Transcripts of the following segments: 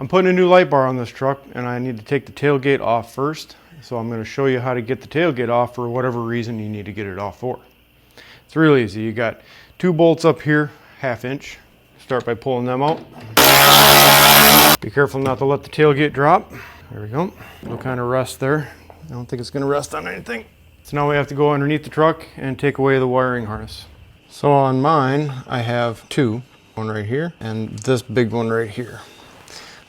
I'm putting a new light bar on this truck and I need to take the tailgate off first. So I'm going to show you how to get the tailgate off for whatever reason you need to get it off for. It's really easy. You got 2 bolts up here, 1/2 inch. Start by pulling them out. Be careful not to let the tailgate drop. There we go. It'll kind of rest there. I don't think it's going to rest on anything. So now we have to go underneath the truck and take away the wiring harness. So on mine, I have 2. One right here and this big one right here.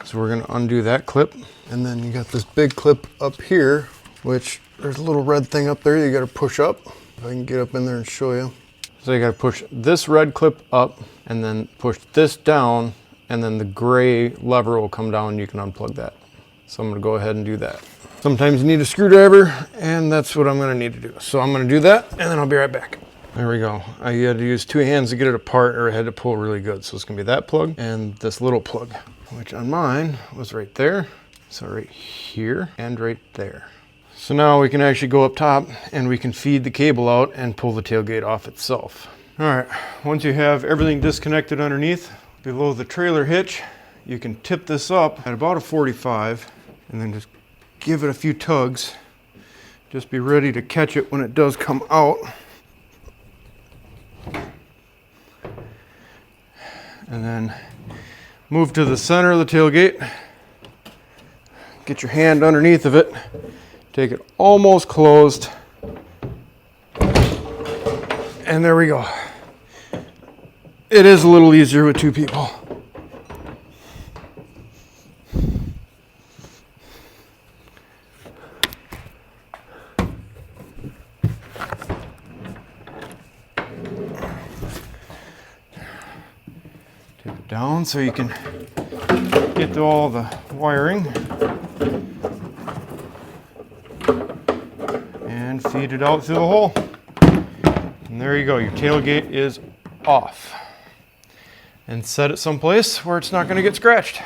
So we're going to undo that clip. And then you got this big clip up here, which there's a little red thing up there you got to push up. If I can get up in there and show you. So you got to push this red clip up and then push this down, and then the gray lever will come down and you can unplug that. So I'm going to go ahead and do that. Sometimes you need a screwdriver, and that's what I'm going to need to do. So I'm going to do that and then I'll be right back. There we go. I had to use 2 hands to get it apart, or I had to pull really good. So it's going to be that plug and this little plug, which on mine was right there. So right here and right there. So now we can actually go up top and we can feed the cable out and pull the tailgate off itself. All right, once you have everything disconnected underneath, below the trailer hitch, you can tip this up at about a 45 and then just give it a few tugs. Just be ready to catch it when it does come out. And then move to the center of the tailgate. Get your hand underneath of it. Take it almost closed. And there we go. It is a little easier with 2 people. Take it down so you can get to all the wiring. And feed it out through the hole. And there you go, your tailgate is off. And set it someplace where it's not going to get scratched.